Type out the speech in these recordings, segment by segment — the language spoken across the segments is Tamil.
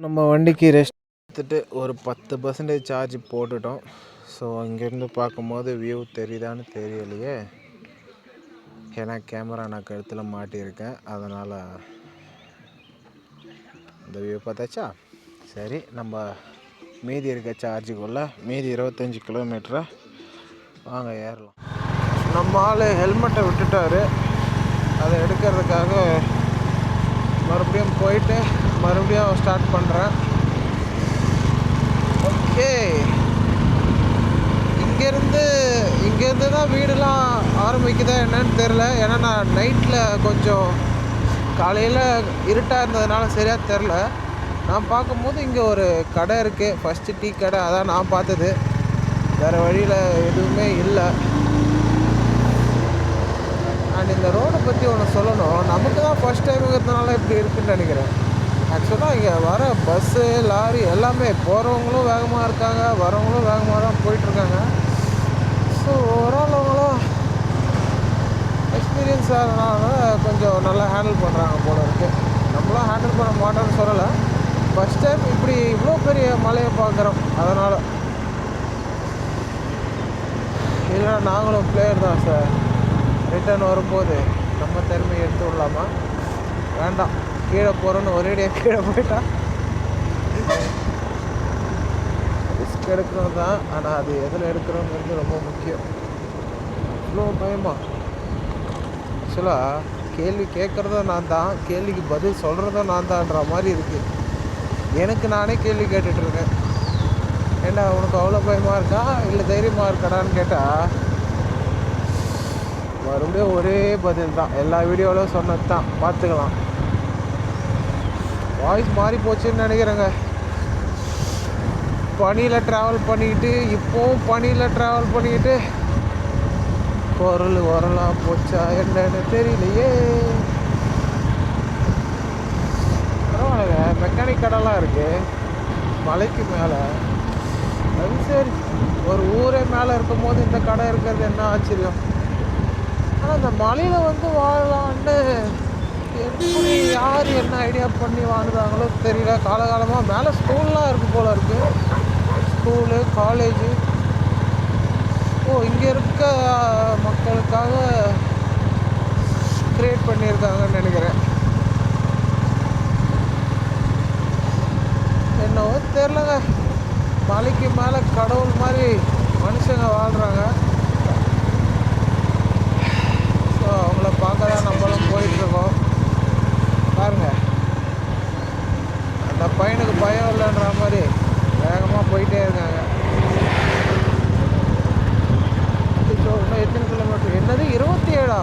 நம்ம வண்டிக்கு ரெஸ்ட் எடுத்துகிட்டு ஒரு 10% சார்ஜ் போட்டுட்டோம். ஸோ இங்கேருந்து பார்க்கும்போது வியூ தெரியுதான்னு தெரியலையே, ஏன்னா கேமரா நான் கழுத்தில் மாட்டியிருக்கேன். அதனால் இந்த வியூ பார்த்தாச்சா. சரி, நம்ம மீதி இருக்க சார்ஜுக்குள்ளே மீதி 25 கிலோமீட்டரை வாங்க ஏறலாம். நம்ம ஆள் ஹெல்மெட்டை விட்டுட்டார். அதை எடுக்கிறதுக்காக மறுபடியும் போயிட்டு மறுபடியும் ஸ்டார்ட் பண்ணுறேன். ஓகே, இங்கேருந்து தான் வீடுலாம் ஆரம்பிக்குதா என்னன்னு தெரில. ஏன்னா நான் நைட்டில் கொஞ்சம் காலையில் இருட்டாக இருந்ததுனால சரியாக தெரில. நான் பார்க்கும்போது இங்கே ஒரு கடை இருக்குது, ஃபஸ்ட்டு டீ கடை. அதான் நான் பார்த்தது. வேறு வழியில் எதுவுமே இல்லை. அண்ட் இந்த ரோடை பற்றி ஒன்று சொல்லணும். நமக்கு தான் ஃபஸ்ட் டைமுங்கிறதுனால இப்படி இருக்குதுன்னு நினைக்கிறேன். ஆக்சுவலாக இங்கே வர பஸ்ஸு, லாரி எல்லாமே போகிறவங்களும் வேகமாக இருக்காங்க, வரவங்களும் வேகமாக தான் போயிட்டுருக்காங்க. ஸோ ஓவரால் அவங்களும் எக்ஸ்பீரியன்ஸ் ஆகிறதுனால கொஞ்சம் நல்லா ஹேண்டில் பண்ணுறாங்க போல இருக்குது. நம்மளாம் ஹேண்டில் பண்ண மாட்டோம்னு சொல்லலை. ஃபஸ்ட் டைம் இப்படி இவ்வளோ பெரிய மலையை பார்க்குறோம். அதனால் இல்லைன்னா நாங்களும் பிளேயர் தான் சார். ரிட்டர்ன் வரும்போது நம்ம திறமையை எடுத்து விடலாமா? வேண்டாம், கீழே போகிறோன்னு ஒரேடியாக கீழே போயிட்டா ரிஸ்க் எடுக்கணும் தான். ஆனால் அது எதில் எடுக்கிறோங்கிறது ரொம்ப முக்கியம். இவ்வளோ பயமா? ஆக்சுவலாக கேள்வி கேட்குறதும் நான் தான், கேள்விக்கு பதில் சொல்கிறதும் நான் தான்ன்ற மாதிரி இருக்குது. எனக்கு நானே கேள்வி கேட்டுட்ருக்கேன். ஏண்டா உனக்கு அவ்வளோ பயமாக இருக்கா இல்லை தைரியமாக இருக்காடான்னு கேட்டால் மறுபடியும் ஒரே பதில் தான். எல்லா வீடியோவிலும் சொன்னது தான், பார்த்துக்கலாம். வாய்ஸ் மாறி போச்சுன்னு நினைக்கிறேங்க. பனியில் ட்ராவல் பண்ணிக்கிட்டு இப்போவும் பனியில் ட்ராவல் பண்ணிக்கிட்டு பொருள் வரலாம் போச்சா என்னன்னு தெரியலையே. பரவாயில்லைங்க, மெக்கானிக் கடைலாம் இருக்குது மலைக்கு மேலே. அது சரி, ஒரு ஊரே மேலே இருக்கும் போது இந்த கடை இருக்கிறது என்ன ஆச்சரியம். ஆனால் இந்த மலையில் வந்து வாழலான்னு எப்படி யார் என்ன ஐடியா பண்ணி வாழ்ந்தாங்களோ தெரியல. காலகாலமாக மேலே ஸ்கூல்லாம் இருக்குது போல் இருக்குது. School, college. இங்கே இருக்க மக்களுக்காக க்ரியேட் பண்ணியிருக்காங்கன்னு நினைக்கிறேன். என்னவோ தெரிலங்க, மலைக்கு மேலே கடவுள் மாதிரி மனுஷங்க வாழ்கிறாங்க. ஸோ அவங்கள பார்க்க தான் நம்மளும் போயிட்டுருக்கோம். பாருங்க, அந்த பையனுக்கு பயம் இல்லைன்ற மாதிரி வேகமாக போயிட்டே இருக்காங்க. இன்னும் எத்தனை கிலோமீட்டர்? என்னது 27?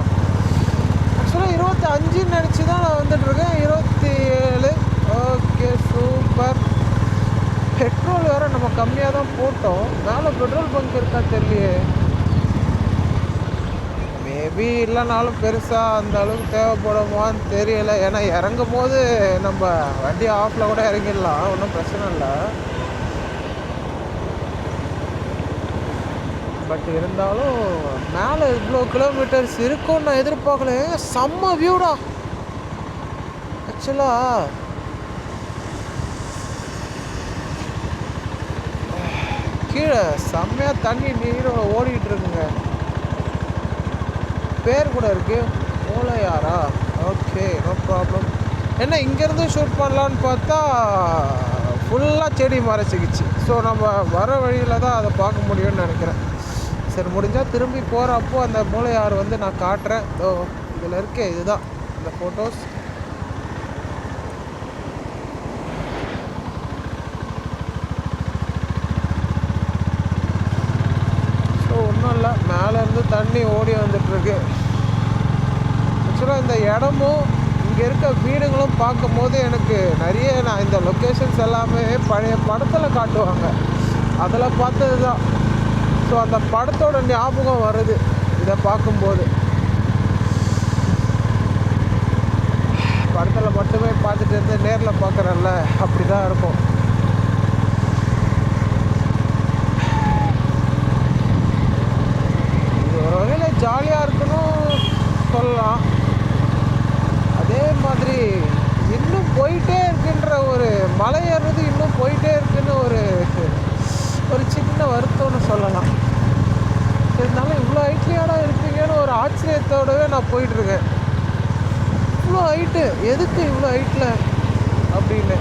ஆக்சுவலாக 25ன்னு நினச்சி தான் நான் வந்துட்டுருக்கேன். 27. Okay, super. பெட்ரோல் வேறு நம்ம கம்மியாக தான் போட்டோம். மேலே பெட்ரோல் பங்க் இருக்கா தெரியலையே. மேபி இல்லைனாலும் பெருசாக அந்த அளவுக்கு தேவைப்படுமான்னு தெரியலை. ஏன்னா இறங்கும் போது நம்ம வண்டி ஆஃபில் கூட இறங்கிடலாம், ஒன்றும் பிரச்சனை இல்லை. பட் இருந்தாலும் மேலே இவ்வளோ கிலோமீட்டர்ஸ் இருக்கும்னு நான் எதிர்பார்க்கல. செம்ம வியூடா. ஆக்சுவலாக கீழே செம்மையாக தண்ணி நீரோட ஓடிக்கிட்டு இருக்குங்க. பேர் கூட இருக்குது, மூளையாரா? Okay, no problem. என்ன இங்கேருந்து ஷூட் பண்ணலான்னு பார்த்தா ஃபுல்லாக செடி மறைச்சிக்கிச்சு. ஸோ நம்ம வர வழியில் தான் அதை பார்க்க முடியும்னு நினைக்கிறேன். சரி, முடிஞ்சால் திரும்பி போகிறப்போ அந்த மூளையாறு வந்து நான் காட்டுறேன். இதில் இருக்கே, இதுதான் இந்த ஃபோட்டோஸ். ஸோ ஒன்றும் இல்லை, மேலேருந்து தண்ணி ஓடி வந்துட்டுருக்கு. ஆக்சுவலாக இந்த இடமும் இங்கே இருக்க வீடுகளும் பார்க்கும் போது எனக்கு நிறைய, நான் இந்த லொக்கேஷன்ஸ் எல்லாமே பழைய படத்தில் காட்டுவாங்க, அதில் பார்த்தது தான். ஸோ அந்த படத்தோட ஞாபகம் வருது இதை பார்க்கும்போது. படத்தில் மட்டுமே பார்த்துட்டு இருந்து நேரில் பார்க்குறேன்ல, அப்படி தான் இருக்கும். இது ஒரு வகையில் ஜாலியாக இருக்கணும் சொல்லலாம். அதே மாதிரி இன்னும் போயிட்டே இருக்கு. மலை ஏறுறது இன்னும் போயிட்டே இருக்குன்னு ஒரு சின்ன வருத்தம்னு சொல்லலாம். இருந்தாலும் இவ்வளோ ஹைட்லையாடா இருப்பீங்கன்னு ஒரு ஆச்சரியத்தோடவே நான் போயிட்டுருக்கேன். இவ்வளோ ஹைட்டு எதுக்கு இவ்வளோ ஹைட்டில் அப்படின்னு.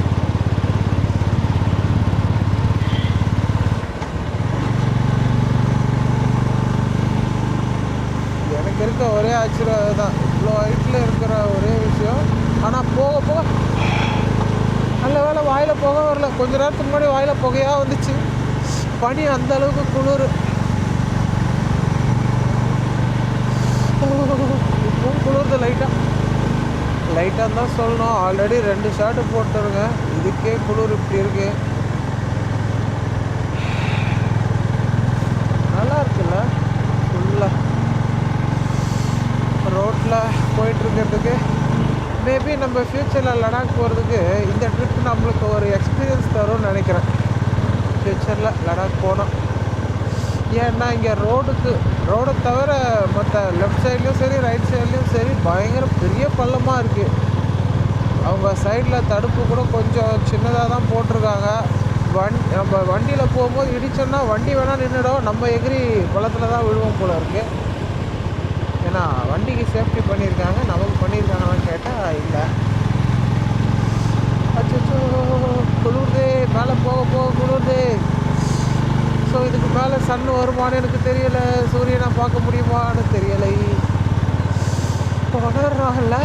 எனக்கு இருக்க ஒரே ஆச்சரியம் தான், இவ்வளோ ஹைட்டில் இருக்கிற ஒரே விஷயம். ஆனால் போக போக நல்ல வேலை வாயில் புகை வரல. கொஞ்ச நேரத்துக்கு முன்னாடி வாயில் புகையாக வந்துச்சு. பனி அந்த அளவுக்கு குளிர். இப்பவும் குளிர்து லைட்டாக தான் சொல்லணும். ஆல்ரெடி 2 ஷர்ட்டு போட்டுருங்க, இதுக்கே குளிர் இப்படி இருக்கு. நல்லா இருக்குல்ல ஃபுல்லாக ரோட்டில் போயிட்டுருக்கிறதுக்கு. மேபி நம்ம ஃப்யூச்சரில் லடாக் போகிறதுக்கு இந்த ட்ரிப் நம்மளுக்கு ஒரு எக்ஸ்பீரியன்ஸ் தரும்னு நினைக்கிறேன். ஃப்யூச்சரில் லடாக் போனோம். ஏன்னா இங்கே ரோடை தவிர மற்ற லெஃப்ட் சைட்லேயும் சரி ரைட் சைட்லேயும் சரி பயங்கர பெரிய பள்ளமாக இருக்குது. அவங்க சைடில் தடுப்பு கூட கொஞ்சம் சின்னதாக தான் போட்டிருக்காங்க. நம்ம வண்டியில் போகும்போது இடிச்சோன்னா வண்டி வேணால் நின்றுடும், நம்ம எகிரி பள்ளத்தில் தான் விழுவோம் போல் இருக்குது. ஏன்னா வண்டிக்கு சேஃப்டி பண்ணியிருக்காங்க, நமக்கு பண்ணியிருக்காங்களான்னு கேட்டால் இல்லை. அச்சோ குளிர்தே, மேலே போக போக குளிர்தே. ஸோ இதுக்கு மேலே சன் வருமானு எனக்கு தெரியலை, சூரியனை பார்க்க முடியுமான்னு தெரியலை. உணர்றாங்கல்ல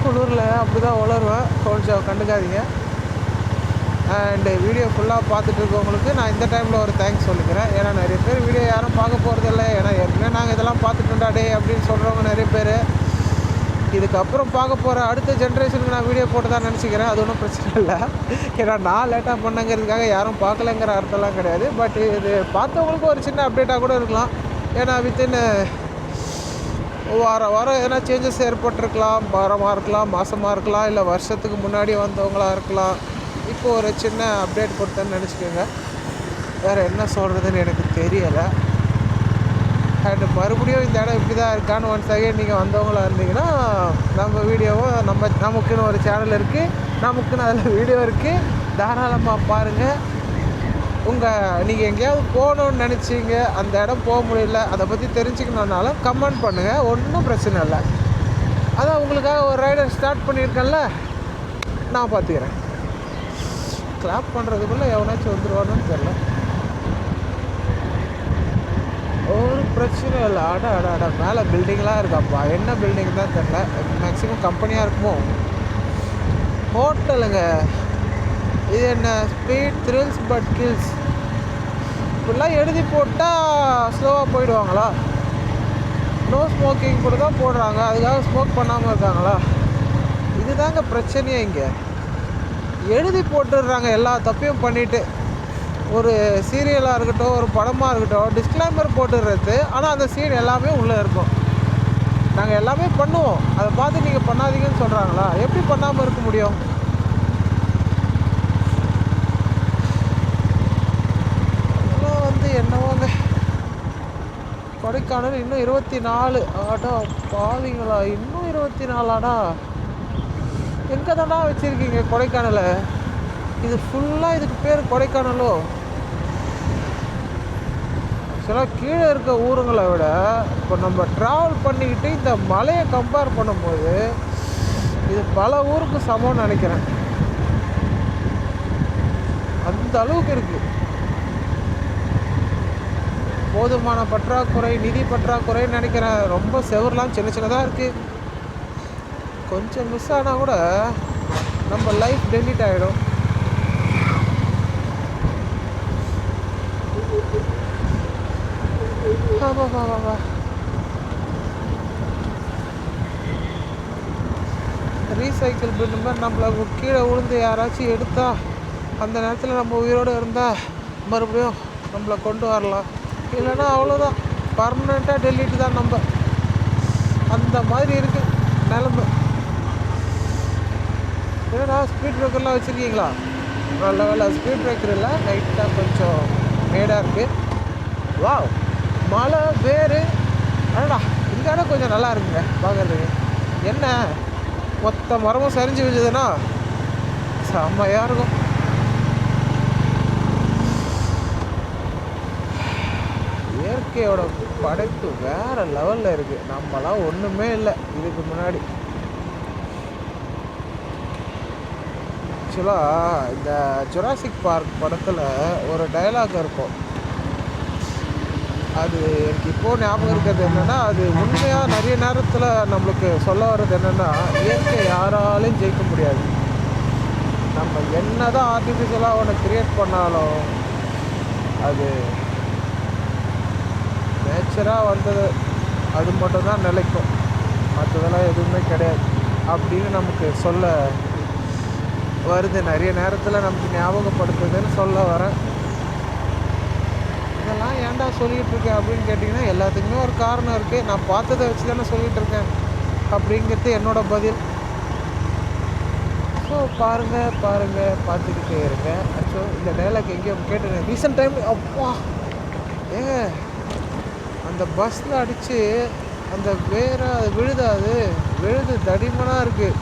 குளிரில், அப்படி தான் உணர்வேன். கொஞ்சம் கண்டுக்காதீங்க. அண்டு வீடியோ ஃபுல்லாக பார்த்துட்டு இருக்கவங்களுக்கு நான் இந்த டைமில் ஒரு தேங்க்ஸ் சொல்லிக்கிறேன். ஏன்னா நிறைய பேர் வீடியோ யாரும் பார்க்க போகிறதில்ல. ஏன்னா ஏற்கனவே நாங்கள் இதெல்லாம் பார்த்துட்டோம்டா டே அப்படின்னு சொல்கிறவங்க நிறைய பேர். இதுக்கப்புறம் பார்க்க போகிற அடுத்த ஜென்ரேஷனுக்கு நான் வீடியோ போட்டு தான் நினச்சிக்கிறேன். அது ஒன்றும் பிரச்சனை இல்லை. ஏன்னா நான் லேட்டாக பண்ணங்கிறதுக்காக யாரும் பார்க்கலங்கிற அர்த்தம்லாம் கிடையாது. பட் இது பார்த்தவங்களுக்கு ஒரு சின்ன அப்டேட்டாக கூட இருக்கலாம். ஏன்னா வித்தின் வாரம் எதனா சேஞ்சஸ் ஏற்பட்டிருக்கலாம். வாரமாக இருக்கலாம், மாதமாக இருக்கலாம், இல்லை வருஷத்துக்கு முன்னாடி வந்தவங்களாக இருக்கலாம். இப்போது ஒரு சின்ன அப்டேட் கொடுத்தேன்னு நினச்சிக்கோங்க. வேறு என்ன சொல்கிறதுன்னு எனக்கு தெரியலை. அண்டு மறுபடியும் இந்த இடம் இப்படி தான் இருக்கான்னு ஒன்ஸ் அகைன் நீங்கள் வந்தவங்களாக இருந்தீங்கன்னா நம்ம வீடியோவும் நமக்குன்னு ஒரு சேனல் இருக்குது, நமக்குன்னு அதில் வீடியோ இருக்குது. தாராளமாக பாருங்கள். நீங்கள் எங்கேயாவது போகணுன்னு நினச்சிங்க, அந்த இடம் போக முடியல, அதை பற்றி தெரிஞ்சுக்கணுன்னாலும் கமெண்ட் பண்ணுங்கள், ஒன்றும் பிரச்சனை இல்லை. அதான் உங்களுக்காக ஒரு ரைடர் ஸ்டார்ட் பண்ணியிருக்கேன்ல, நான் பார்த்துக்கிறேன். கிளாப் பண்ணுறதுக்குள்ளே எவனாச்சும் வந்துடுவானுன்னு தெரில. ஒரு பிரச்சனை இல்லை. அட மேலே பில்டிங்லாம் இருக்காப்பா. என்ன பில்டிங் தான் தெரில, மேக்ஸிமம் கம்பெனியாக இருக்குமோ. ஹோட்டலுங்க இது. என்ன ஸ்பீட் த்ரில்ஸ் பட் கில்ஸ் இப்படிலாம் எழுதி போட்டால் ஸ்லோவாக போயிடுவாங்களா? நோ ஸ்மோக்கிங் கூட தான் போடுறாங்க, அதுக்காக ஸ்மோக் பண்ணாமல் இருக்காங்களா? இதுதாங்க பிரச்சனையே. இங்கே எழுதி போட்டுடுறாங்க எல்லா தப்பையும் பண்ணிவிட்டு. ஒரு சீரியலாக இருக்கட்டும், ஒரு படமாக இருக்கட்டும், டிஸ்க்ளைமர் போட்டுடுறது. ஆனால் அந்த சீன் எல்லாமே உள்ளே இருக்கும். நாங்கள் எல்லாமே பண்ணுவோம், அதை பார்த்து நீங்கள் பண்ணாதீங்கன்னு சொல்கிறாங்களா? எப்படி பண்ணாமல் இருக்க முடியும்? இதெல்லாம் என்னவோங்க. கொடைக்கானல் இன்னும் 24. ஆடா பாவீங்களா, இன்னும் 24ஆடா? எங்கே தாண்டா வச்சுருக்கீங்க கொடைக்கானலை? இது ஃபுல்லாக இதுக்கு பேர் கொடைக்கானலோ? ஆக்சுவலாக கீழே இருக்க ஊருங்களை விட இப்போ நம்ம ட்ராவல் பண்ணிக்கிட்டு இந்த மலையை கம்பேர் பண்ணும்போது இது பல ஊருக்கு சமம்னு நினைக்கிறேன். அந்த அளவுக்கு இருக்குது. போதுமான பற்றாக்குறை, நிதி பற்றாக்குறைன்னு நினைக்கிறேன். ரொம்ப செவர்லாம் சின்ன சின்னதாக இருக்குது. கொஞ்சம் மிஸ் ஆனால் கூட நம்ம லைஃப் டெலிட் ஆகிடும். ரீசைக்கிள் பின் மாதிரி நம்மளை கீழே விழுந்து யாராச்சும் எடுத்தா அந்த நேரத்தில் நம்ம உயிரோடு இருந்தால் மறுபடியும் நம்மளை கொண்டு வரலாம். இல்லைன்னா அவ்வளோதான், பர்மனெண்ட்டாக டெலிட் தான் நம்ம. அந்த மாதிரி இருக்குது நிலமை. ஏன்னா ஸ்பீட் பிரேக்கர்லாம் வச்சுருக்கீங்களா? நல்ல வேலை ஸ்பீட் பிரேக்கர் இல்லை, லைட்டாக கொஞ்சம் மேடாக இருக்குது. வா மழை வேறு. அடடா இந்த இடம் கொஞ்சம் நல்லா இருக்குங்க பார்க்குறதுக்கு. என்ன மொத்த மரமும் சரிஞ்சு வச்சதுன்னா செம்மையாக இருக்கும். இயற்கையோட படைப்பு வேறு லெவலில் இருக்குது. நம்மளாம் ஒன்றுமே இல்லை இதுக்கு முன்னாடி. ஆக்சுவலாக இந்த ஜுராசிக் பார்க் படத்தில் ஒரு டைலாக் இருக்கும். அது எனக்கு இப்போது ஞாபகம் இருக்கிறது என்னென்னா, அது உண்மையாக நிறைய நேரத்தில் நம்மளுக்கு சொல்ல வர்றது என்னென்னா, இயற்கை யாராலையும் ஜெயிக்க முடியாது. நம்ம என்ன தான் ஆர்டிஃபிஷியலாக ஒன்று க்ரியேட் பண்ணாலும் அது நேச்சராக வந்தது அது மட்டும்தான் நிலைக்கும், மற்றதெல்லாம் எதுவுமே கிடையாது அப்படின்னு நமக்கு சொல்ல வருது. நிறைய நேரத்தில் நமக்கு ஞாபகப்படுத்துதுன்னு சொல்ல வரேன். இதெல்லாம் ஏன்டா சொல்லிகிட்டு இருக்கேன் அப்படின்னு கேட்டிங்கன்னா, எல்லாத்துக்குமே ஒரு காரணம் இருக்குது. நான் பார்த்ததை வச்சு தானே சொல்லிகிட்டு இருக்கேன் அப்படிங்கிறது என்னோடய பதில். ஸோ பாருங்கள் பார்த்துக்கிட்டே இருங்க. ஸோ இந்த டைலாக் எங்கேயோ கேட்டுருக்கேன் ரீசெண்ட் டைம். அப்பா ஏங்க அந்த பஸ்ஸில் அடித்து அந்த வேறு அது விழுது தடிமனாக இருக்குது.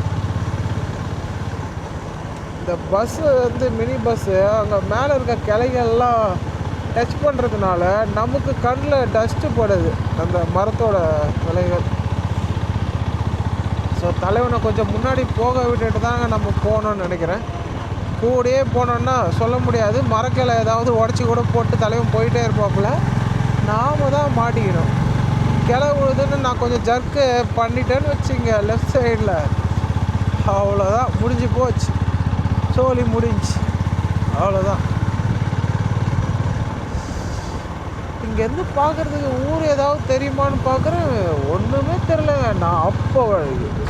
இந்த பஸ்ஸு வந்து மினி பஸ்ஸு அங்கே மேலே இருக்க கிளைகள்லாம் டச் பண்ணுறதுனால நமக்கு கண்ணில் டஸ்ட்டு படுது அந்த மரத்தோட கிளைகள். ஸோ தலைவனை கொஞ்சம் முன்னாடி போக விட்டுட்டு தாங்க நம்ம போகணுன்னு நினைக்கிறேன். கூடயே போனோன்னா சொல்ல முடியாது, மரக்கிளை ஏதாவது உடச்சி கூட போட்டு தலைவன் போயிட்டே இருப்பாப்புல. நாம் தான் மாட்டிக்கணும். கிளை விழுதுன்னு நான் கொஞ்சம் ஜர்க்கு பண்ணிட்டேன்னு வச்சுங்க லெஃப்ட் சைடில், அவ்வளோதான் முடிஞ்சு போச்சு, சோலி முடிஞ்சு, அவ்வளோதான். இங்கேருந்து பார்க்குறதுக்கு ஊர் ஏதாவது தெரியுமான்னு பார்க்குறேன், ஒன்றுமே தெரிலங்க. நான் அப்போ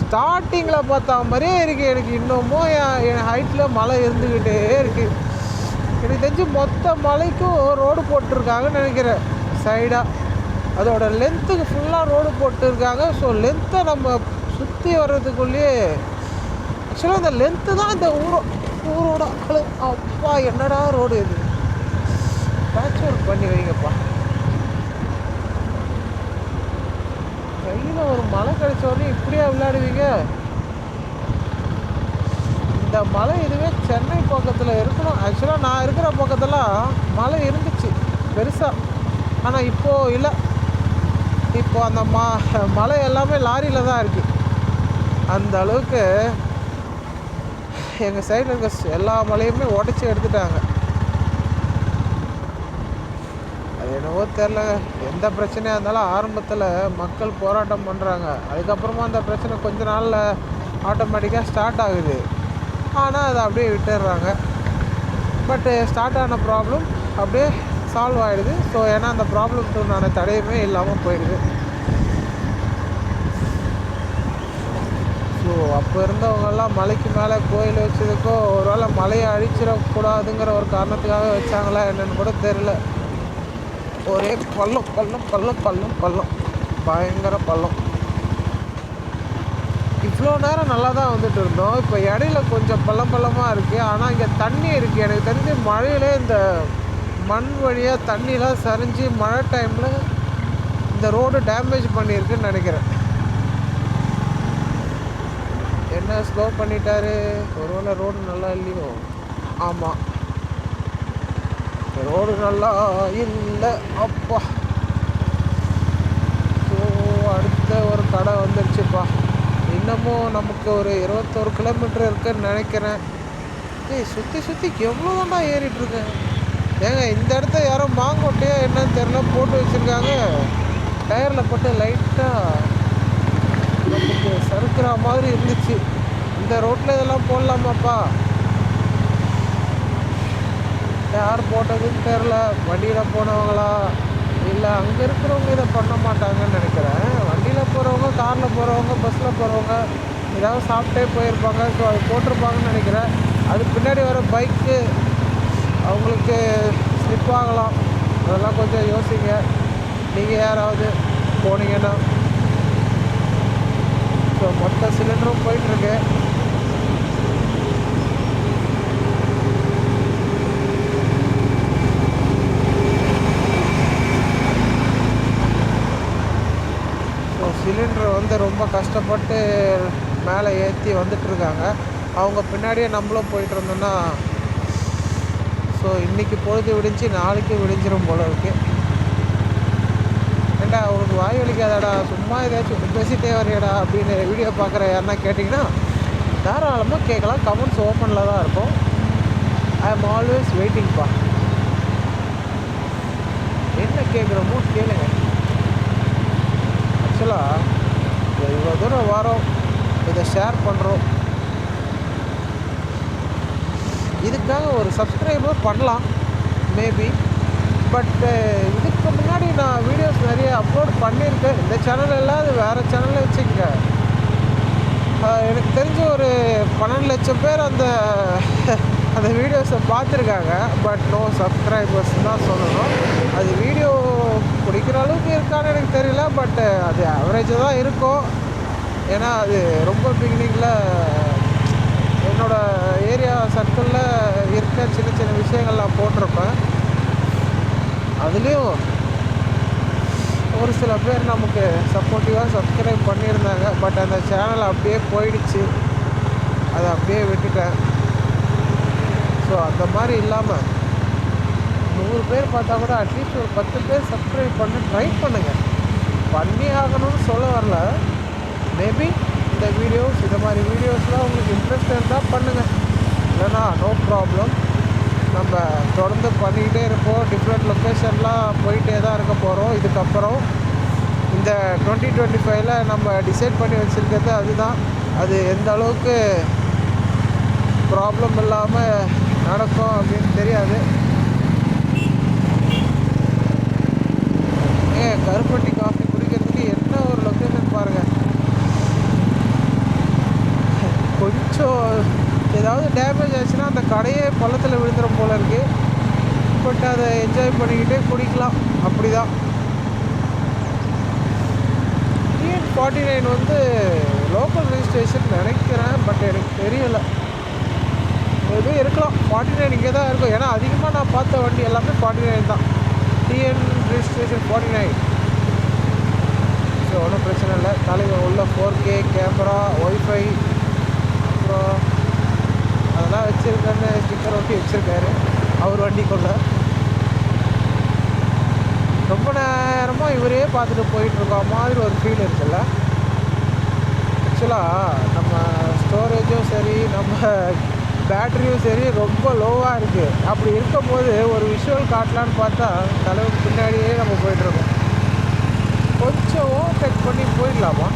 ஸ்டார்டிங்கில் பார்த்தா மாதிரியே இருக்குது எனக்கு. இன்னமும் என் ஹைட்டில் மலை இருந்துக்கிட்டே இருக்குது. எனக்கு தெரிஞ்சு மொத்த மலைக்கும் ரோடு போட்டிருக்காங்கன்னு நினைக்கிறேன் சைடாக. அதோட லென்த்துக்கு ஃபுல்லாக ரோடு போட்டிருக்காங்க. ஸோ லென்த்தை நம்ம சுற்றி வர்றதுக்குள்ளேயே ஆக்சுவலாக அந்த லென்த்து தான் இந்த ஊரோட அப்பா என்னடா ரோடு இது, பேட்ச் ஒர்க் பண்ணி வைங்கப்பா. கையில் ஒரு மலை கிடைச்சோடனே இப்படியா விளையாடுவீங்க? இந்த மலை இதுவே சென்னை பக்கத்தில் இருக்கணும். ஆக்சுவலாக நான் இருக்கிற பக்கத்துலாம் மலை இருந்துச்சு பெருசாக, ஆனால் இப்போது இல்லை. இப்போது அந்த மலை எல்லாமே லாரியில் தான் இருக்குது. அந்த அளவுக்கு எங்கள் சைடில் இருக்க எல்லா மலையுமே உடச்சி எடுத்துட்டாங்க. அது என்னவோ தெரில, எந்த பிரச்சனையாக இருந்தாலும் ஆரம்பத்தில் மக்கள் போராட்டம் பண்ணுறாங்க, அதுக்கப்புறமா அந்த பிரச்சனை கொஞ்ச நாளில் ஆட்டோமேட்டிக்காக ஸ்டார்ட் ஆகுது. ஆனால் அதை அப்படியே விட்டுடுறாங்க. பட்டு ஸ்டார்ட் ஆன ப்ராப்ளம் அப்படியே சால்வ் ஆகிடுது. ஸோ ஏன்னா அந்த ப்ராப்ளம்க்குண்டான தடையுமே இல்லாமல் போயிடுது. ஸோ அப்போ இருந்தவங்கெல்லாம் மலைக்கு மேலே கோயில் வச்சதுக்கோ ஒருவேளை மலையை அழிச்சிடக்கூடாதுங்கிற ஒரு காரணத்துக்காக வச்சாங்களா என்னென்னு கூட தெரில. ஒரே பள்ளம் பயங்கர பள்ளம். இவ்வளோ நேரம் நல்லா தான் வந்துட்டு இருந்தோம். இப்போ இடையில கொஞ்சம் பள்ளமாக இருக்குது. ஆனால் இங்கே தண்ணி இருக்குது. எனக்கு தெரிஞ்சு மழையிலே இந்த மண் வழியாக தண்ணிலாம் சரிஞ்சு மழை டைமில் இந்த ரோடு டேமேஜ் பண்ணியிருக்குன்னு நினைக்கிறேன். என்ன ஸ்லோ பண்ணிட்டாரு, ஒருவேளை ரோடு நல்லா இல்லையோ? ஆமாம், ரோடு நல்லா இல்லை. அப்பா ஸோ அடுத்த ஒரு கடை வந்துடுச்சுப்பா. இன்னமும் நமக்கு ஒரு 21 கிலோமீட்டர் இருக்குன்னு நினைக்கிறேன். சுற்றி எவ்வளோ தாண்டா ஏறிட்டுருக்கேன். ஏங்க இந்த இடத்த யாரோ மாங்கொட்டையோ என்னன்னு தெரில போட்டு வச்சுருக்காங்க. டயரில் போட்டு லைட்டாக நமக்கு சறுக்கிற மாதிரி இருந்துச்சு. இந்த ரோட்டில் இதெல்லாம் போடலாமாப்பா? யார் போட்டதுன்னு தெரில. வண்டியில் போனவங்களா இல்லை அங்கே இருக்கிறவங்க இதை பண்ண மாட்டாங்கன்னு நினைக்கிறேன். வண்டியில் போகிறவங்க, காரில் போகிறவங்க, பஸ்ஸில் போகிறவங்க ஏதாவது சாப்பிட்டே போயிருப்பாங்க. ஸோ அது போட்டிருப்பாங்கன்னு நினைக்கிறேன். அது பின்னாடி வர பைக்கு அவங்களுக்கு ஸ்லிப் ஆகலாம். அதெல்லாம் கொஞ்சம் யோசிங்க நீங்கள் யாராவது போனீங்கன்னா. ஸோ மொத்த சிலிண்டரும் போயிட்டுருக்கு. ஸோ சிலிண்டர் வந்து ரொம்ப கஷ்டப்பட்டு மேலே ஏற்றி வந்துட்டுருக்காங்க. அவங்க பின்னாடியே நம்மளும் போயிட்டு இருந்தோன்னா ஸோ இன்றைக்கி பொழுது விடிஞ்சு நாளைக்கு விடிஞ்சிரும் போல இருக்குது. ஏன்டா உனக்கு வாய் வலிக்காதாடா, சும்மா ஏதாச்சும் ஒன்று பேசிட்டே வரையடா அப்படின்னு வீடியோ பார்க்குற யாருன்னா கேட்டிங்கன்னா தாராளமாக கேட்கலாம். கமெண்ட்ஸ் ஓப்பனில் தான் இருக்கும். ஐ எம் ஆல்வேஸ் வெயிட்டிங்ப்பா. என்ன கேட்குறோமோ கேளுங்க. ஆக்சுவலாக இவ்வளோ தூரம் வரோம், இதை ஷேர் பண்ணுறோம், இதுக்காக ஒரு சப்ஸ்கிரைபர் பண்ணலாம் மேபி. பட்டு இதுக்கு முன்னாடி நான் வீடியோஸ் நிறைய அப்லோட் பண்ணியிருக்கேன். இந்த சேனல் இல்லாத வேறு சேனலில் வச்சுக்கங்க. எனக்கு தெரிஞ்ச ஒரு 12 லட்சம் பேர் அந்த அந்த வீடியோஸை பார்த்துருக்காங்க. பட் நோ சப்ஸ்கிரைபர்ஸ் தான் சொல்லணும். அது வீடியோ பிடிக்கிற அளவுக்கு இருக்கான்னு எனக்கு தெரியல. பட்டு அது ஆவரேஜாக தான் இருக்கும். ஏன்னா அது ரொம்ப பிகினிங்கில் என்னோடய ஏரியா சர்க்கிளில் இருக்க சின்ன சின்ன விஷயங்கள் நான் போட்டிருப்பேன். அதுலேயும் ஒரு சில பேர் நமக்கு சப்போர்ட்டிவாக சப்ஸ்கிரைப் பண்ணியிருந்தாங்க. பட் அந்த சேனல் அப்படியே போயிடுச்சு, அதை அப்படியே விட்டுட்டேன். ஸோ அந்த மாதிரி இல்லாமல் 100 பேர் பார்த்தா கூட அட்லீஸ்ட் ஒரு 10 பேர் சப்ஸ்கிரைப் பண்ண ட்ரை பண்ணுங்கள். பண்ணி ஆகணும்னு சொல்ல வரல. மேபி இந்த வீடியோஸ், இந்த மாதிரி வீடியோஸ்லாம் உங்களுக்கு இன்ட்ரெஸ்ட் இருந்தால் பண்ணுங்கள். இல்லைனா நோ ப்ராப்ளம். நம்ம தொடர்ந்து பண்ணிக்கிட்டே இருப்போம். டிஃப்ரெண்ட் லொக்கேஷன்லாம் போயிட்டே தான் இருக்க போகிறோம். இதுக்கப்புறம் இந்த 2025 நம்ம டிசைட் பண்ணி வச்சுருக்கிறது அதுதான். அது எந்த அளவுக்கு ப்ராப்ளம் இல்லாமல் நடக்கும் அப்படின்னு தெரியாது. கருப்பட்டி காஃபி குடிக்கிறதுக்கு என்ன ஒரு லொக்கேஷன் பாருங்கள். கொஞ்சம் ஏதாவது டேமேஜ் ஆச்சுன்னா அந்த கடையே பள்ளத்தில் விழுந்துடும் போல இருக்குது. பட் அதை என்ஜாய் பண்ணிக்கிட்டே குடிக்கலாம். அப்படி தான். TN49 வந்து லோக்கல் ரெஜிஸ்ட்ரேஷன் நினைக்கிறேன். பட் எனக்கு தெரியலை, எதுவும் இருக்கலாம். 49 இங்கே தான் இருக்கும். ஏன்னா அதிகமாக நான் பார்த்த வண்டி எல்லாமே 49 தான். TN registration 49. ஸோ ஒன்றும் பிரச்சனை இல்லை. தலைவர் உள்ள 4K கேமரா, ஒய்ஃபை, அப்புறம் அதெல்லாம் வச்சுருக்கேன்னு ஸ்டிக்கர் ஒட்டி வச்சுருக்காரு அவர் வண்டிக்குள்ள. ரொம்ப நேரமாக இவரே பார்த்துட்டு போயிட்டுருக்கோம் மாதிரி ஒரு ஃபீல் இருக்குல்ல. ஆக்சுவலாக நம்ம ஸ்டோரேஜும் சரி, நம்ம பேட்டரியும் சரி ரொம்ப லோவாக இருக்குது. அப்படி இருக்கும்போது ஒரு விஷுவல் காட்டலான்னு பார்த்தா தலைவர் பின்னாடியே நம்ம போயிட்டுருக்கோம். கொஞ்சம் ஓவர்டேக் பண்ணி போயிடலாமா?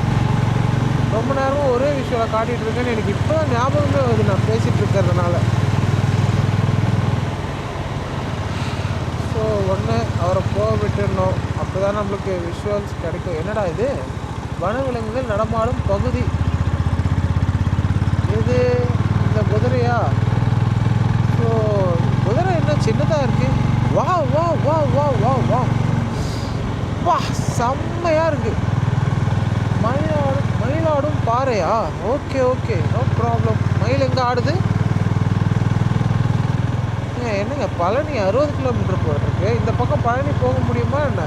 ரொம்ப நேரமும் ஒரே விஷுவலை காட்டிகிட்டு இருக்கேன்னு எனக்கு இப்போ தான் ஞாபகமே வருது நான் பேசிகிட்டு இருக்கிறதுனால. ஸோ ஒன்று அவரை போக விட்டுடணும். அப்போ தான் நம்மளுக்கு விஷுவல்ஸ் கிடைக்கும். என்னடா இது வனவிலங்குகள் நடமாடும் பகுதி, இது இந்த குதிரையா? ஸோ குதிரை என்ன சின்னதாக இருக்குது. வா வா வா வா வா வா வா செம்மையாக இருக்குது. மயிலாடும் பாறையா? Okay okay, no problem. மயில் எங்கே ஆடுது? என்னங்க பழனி 60 கிலோமீட்டர் போயிட்டுருக்கு. இந்த பக்கம் பழனி போக முடியுமா என்ன?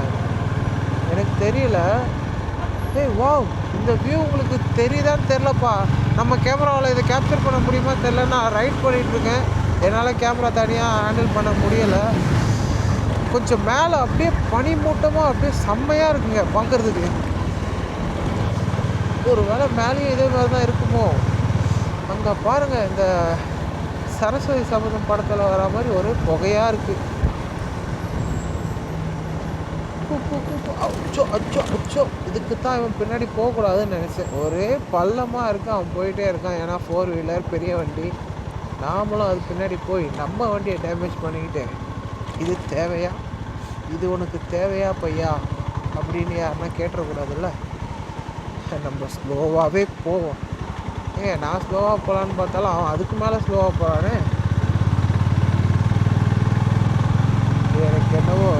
எனக்கு தெரியல. வா, இந்த வியூ உங்களுக்கு தெரியுதான்னு தெரிலப்பா. நம்ம கேமராவில் இதை கேப்சர் பண்ண முடியுமா தெரில. நான் ரைட் பண்ணிகிட்ருக்கேன், என்னால் கேமரா தனியாக ஹேண்டில் பண்ண முடியலை. கொஞ்சம் மேலே அப்படியே பனி மூட்டமாக அப்படியே செம்மையாக இருக்குங்க பார்க்குறதுக்கு. ஒரு வேளை மேலேயும் இதே மாதிரி தான் இருக்குமோ? அங்கே பாருங்கள், இந்த சரஸ்வதி சபதம் படத்தில் வர மாதிரி ஒரே புகையாக இருக்குது. அச்சோ அச்சோ அச்சோ, இதுக்கு தான் இவன் பின்னாடி போகக்கூடாதுன்னு நினச்சேன். ஒரே பள்ளமாக இருக்குது, அவன் போயிட்டே இருக்கான். ஏன்னா 4 வீலர் பெரிய வண்டி. நாமளும் அது பின்னாடி போய் நம்ம வண்டியை டேமேஜ் பண்ணிக்கிட்டு, இது தேவையா? இது உனக்கு தேவையா பையா அப்படின்னு யாருன்னா கேட்டுறக்கூடாதுல்ல. நம்ம ஸ்லோவாகவே போவோம். நான் ஸ்லோவாக போகலான்னு பார்த்தாலும் அவன் அதுக்கு மேலே ஸ்லோவாக போகிறானே. எனக்கு என்னவோ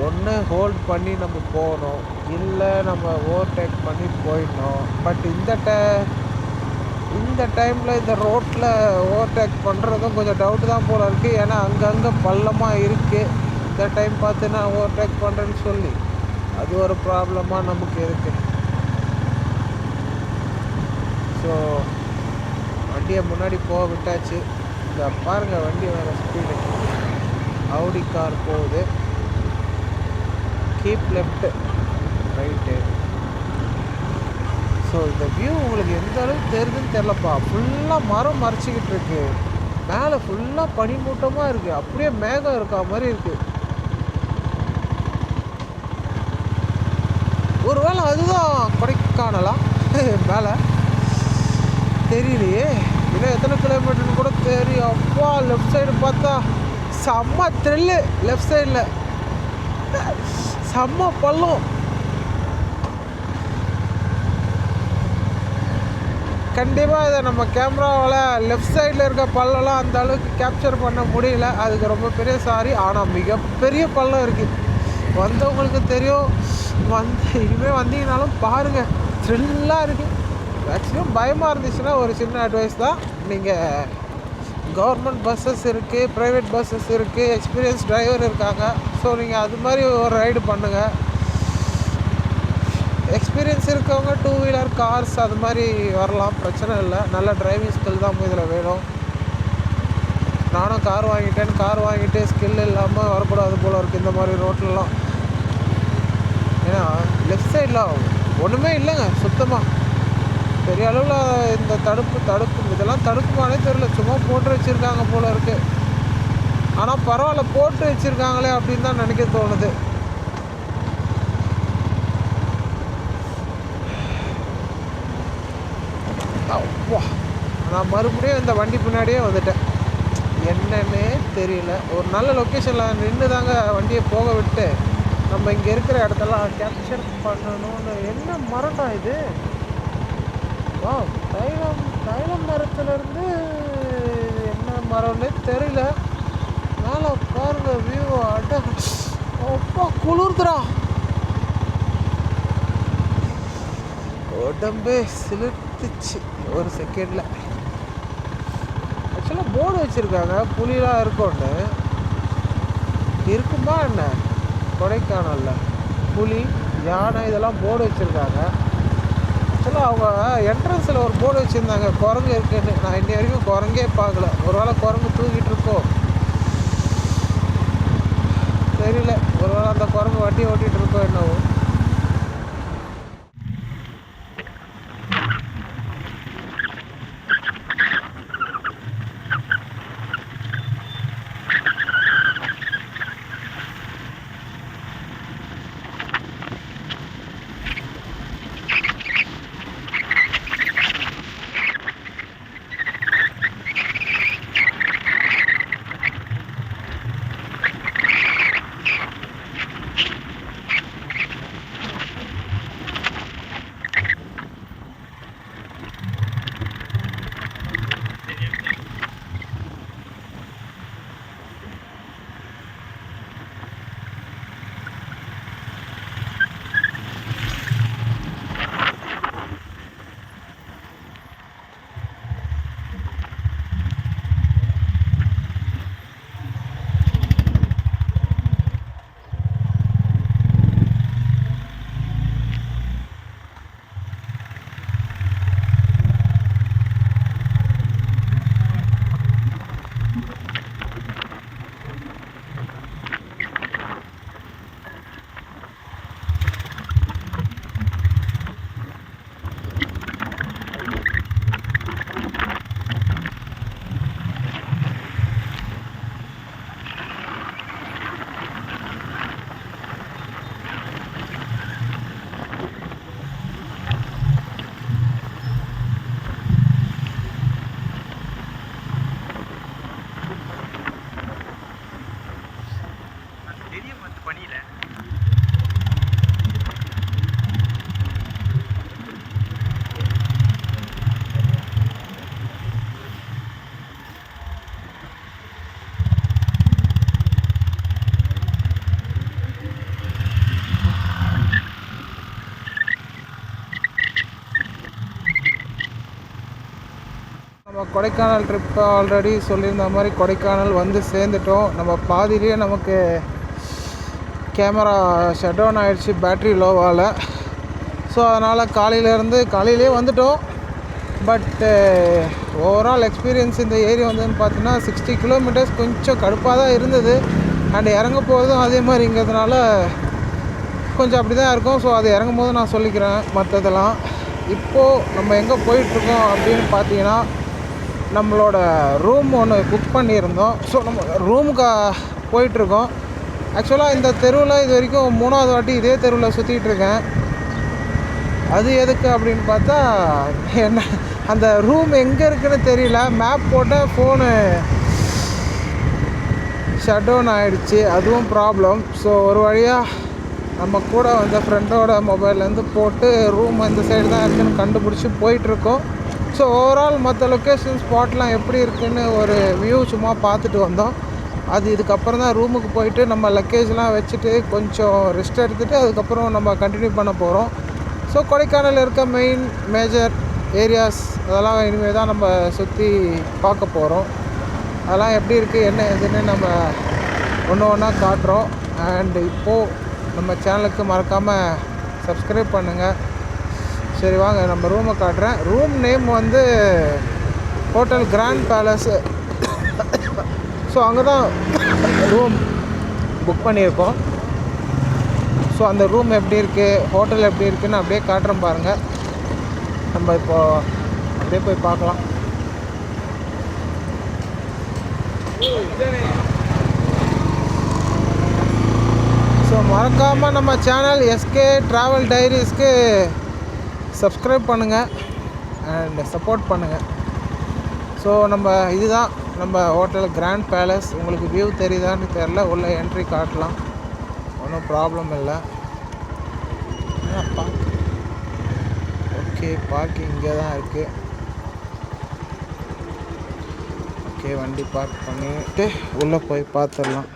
ஒன்று ஹோல்ட் பண்ணி நம்ம போகணும், இல்லை நம்ம ஓவர்டேக் பண்ணி போயிடணும். பட் இந்த டைமில் இந்த ரோட்டில் ஓவர்டேக் பண்ணுறதும் கொஞ்சம் டவுட்டு தான் போல இருக்குது. ஏன்னா அங்கங்கே பள்ளமாக இருக்குது. இந்த டைம் பார்த்து நான் ஓவர்டேக் பண்ணுறேன்னு சொல்லி அது ஒரு ப்ராப்ளமாக நமக்கு இருக்குது. ஸோ வண்டியை முன்னாடி போக விட்டாச்சு. இந்த பாருங்கள், வண்டி வேறு ஸ்பீடு. ஆடி கார் போகுது. Keep left right. ஸோ இந்த வியூ உங்களுக்கு எந்த அளவுக்கு தெரியுதுன்னு தெரிலப்பா. ஃபுல்லாக மரம் மறைச்சிக்கிட்டு இருக்கு. மேலே ஃபுல்லாக பனிமூட்டமாக இருக்குது. அப்படியே மேகம் இருக்கா மாதிரி இருக்குது. ஒருவேளை அதுதான் கொடைக்கானலா மேலே தெரியலையே. இன்னும் எத்தனை கிலோமீட்டர்னு கூட தெரியும். அப்பா லெஃப்ட் சைடு பார்த்தா செம்ம த்ரில்லு. லெஃப்ட் சைடில் செம்ம பள்ளம். கண்டிப்பாக இதை நம்ம கேமராவில் லெஃப்ட் சைடில் இருக்க பள்ளம்லாம் அந்த அளவுக்கு கேப்சர் பண்ண முடியல. அதுக்கு ரொம்ப பெரிய சாரி. ஆனால் மிகப்பெரிய பள்ளம் இருக்குது. வந்தவங்களுக்கு தெரியும். இனிமேல் வந்தீங்கனாலும் பாருங்கள், த்ரில்லாக இருக்குது. மேக்ஸிமம் பயமாக இருந்துச்சுன்னா ஒரு சின்ன அட்வைஸ் தான். நீங்கள் கவர்மெண்ட் பஸ்ஸஸ் இருக்குது, ப்ரைவேட் பஸ்ஸஸ் இருக்குது, எக்ஸ்பீரியன்ஸ் டிரைவர் இருக்காங்க. ஸோ நீங்கள் அது மாதிரி ஒரு ரைடு பண்ணுங்கள். எக்ஸ்பீரியன்ஸ் இருக்கவங்க 2 வீலர் கார்ஸ் அது மாதிரி வரலாம், பிரச்சனை இல்லை. நல்ல டிரைவிங் ஸ்கில் தான் இதில் வேணும். நானும் கார் வாங்கிட்டு ஸ்கில் இல்லாமல் வரக்கூடாது போல் இருக்குது இந்த மாதிரி ரோட்லலாம். ஏன்னா லெஃப்ட் சைடில் ஒன்றுமே இல்லைங்க சுத்தமாக. பெரிய அளவில் இந்த தடுப்பு இதெல்லாம் தடுக்குமானே தெரியல. சும்மா போட்டு வச்சுருக்காங்க போல் இருக்குது. ஆனால் பரவாயில்ல, போட்டு வச்சுருக்காங்களே அப்படின்னு தான் நினைக்க தோணுது. நான் மறுபடியும் இந்த வண்டி பின்னாடியே வந்துட்டேன். என்னன்னே தெரியல. ஒரு நல்ல லொக்கேஷனில் நின்று தாங்க வண்டியை போக விட்டு நம்ம இங்கே இருக்கிற இடத்தெல்லாம் கேப்சர் பண்ணணும்னு. என்ன மரம்டா இது? வா, தைலம் மரத்துலேருந்து என்ன மரம்னே தெரியல. மேலே பாருங்க வியூ. அட அப்பா குளிர்துடா, உடம்பே சிலிர்த்துச்சு ஒரு செகண்டில். ஆக்சுவலாக போர்டு வச்சுருக்காங்க புலிலாம் இருக்கும்னு. இருக்குமா என்ன கொடைக்கானலில்? புலி, யானை இதெல்லாம் போர்டு வச்சுருக்காங்க. ஆக்சுவலாக அவங்க என்ட்ரன்ஸில் ஒரு போர்டு வச்சுருந்தாங்க குரங்கு இருக்குன்னு. நான் இன்னி வரைக்கும் குரங்கே பார்க்கல. ஒரு வேளை குரங்கு தூங்கிட்டு இருக்கோம் தெரியல. ஒரு வேளை அந்த குரங்கு வண்டி ஓட்டிகிட்டு இருக்கோம் என்னவோ. நம்ம கொடைக்கானல் ட்ரிப் ஆல்ரெடி சொல்லியிருந்த மாதிரி கொடைக்கானல் வந்து சேர்ந்துட்டோம். நம்ம பாதியிலேயே நமக்கு கேமரா ஷட் டவுன் ஆகிடுச்சு பேட்ரி லோவால். ஸோ அதனால் காலையிலே வந்துட்டோம். பட் ஓவரால் எக்ஸ்பீரியன்ஸ் இந்த ஏரியா வந்துன்னு பார்த்தீங்கன்னா 60 கிலோமீட்டர்ஸ் கொஞ்சம் கடுப்பாக தான் இருந்தது. அண்ட் இறங்க போகிறதும் அதே மாதிரிங்கிறதுனால கொஞ்சம் அப்படி தான் இருக்கும். ஸோ அது இறங்கும்போது நான் சொல்லிக்கிறேன் மற்றதெல்லாம். இப்போது நம்ம எங்கே போயிட்டுருக்கோம் அப்படின்னு பார்த்தீங்கன்னா, நம்மளோட ரூம் ஒன்று புக் பண்ணியிருந்தோம். ஸோ நம்ம ரூமுக்கு போயிட்டுருக்கோம். ஆக்சுவலாக இந்த தெருவில் இது வரைக்கும் 3வது வாட்டி இதே தெருவில் சுற்றிட்டுருக்கேன். அது எதுக்கு அப்படின்னு பார்த்தா, என்ன அந்த ரூம் எங்கே இருக்குதுன்னு தெரியல. மேப் போட்டால் ஃபோனு ஷட் டவுன் ஆகிடுச்சு, அதுவும் ப்ராப்ளம். ஸோ ஒரு வழியாக நம்ம கூட வந்த ஃப்ரெண்டோட மொபைல்லேருந்து போட்டு ரூம் இந்த சைடு தான் இருக்குதுன்னு கண்டுபிடிச்சி போயிட்டுருக்கோம். ஸோ ஓவரால் மற்ற லொக்கேஷன் ஸ்பாட்லாம் எப்படி இருக்குதுன்னு ஒரு வியூ சும்மா பார்த்துட்டு வந்தோம். அது இதுக்கப்புறம் தான் ரூமுக்கு போயிட்டு நம்ம லக்கேஜ்லாம் வச்சுட்டு கொஞ்சம் ரெஸ்ட் எடுத்துகிட்டு அதுக்கப்புறம் நம்ம கண்டினியூ பண்ண போகிறோம். ஸோ கொடைக்கானலில் இருக்க மெயின் மேஜர் ஏரியாஸ் அதெல்லாம் இனிமேல் தான் நம்ம சுற்றி பார்க்க போகிறோம். அதெல்லாம் எப்படி இருக்குது என்ன ஏதுன்னு நம்ம ஒன்று ஒன்றா காட்டுறோம். அண்டு இப்போது நம்ம சேனலுக்கு மறக்காமல் சப்ஸ்கிரைப் பண்ணுங்கள். சரி வாங்க நம்ம ரூமை காட்டுறேன். ரூம் நேம் வந்து ஹோட்டல் கிராண்ட் பேலஸு. ஸோ அங்கே தான் ரூம் புக் பண்ணியிருக்கோம். ஸோ அந்த ரூம் எப்படி இருக்குது, ஹோட்டல் எப்படி இருக்குதுன்னு அப்படியே காட்டுறோம் பாருங்கள். நம்ம இப்போது அப்படியே போய் பார்க்கலாம். ஸோ மறக்காமல் நம்ம சேனல் எஸ்கே ட்ராவல் டைரிஸ்க்கு சப்ஸ்கிரைப் பண்ணுங்கள் அண்ட் சப்போர்ட் பண்ணுங்கள். ஸோ நம்ம இதுதான் நம்ம ஹோட்டல் கிராண்ட் பேலஸ். உங்களுக்கு வியூ தெரியுதான்னு தெரில, உள்ள என்ட்ரி காட்டலாம், ஒன்றும் ப்ராப்ளம் இல்லை. ஓகே பார்க்கிங் இங்கே தான் இருக்குது. ஓகே வண்டி பார்க் பண்ணிவிட்டு உள்ளே போய் பார்த்துடலாம்.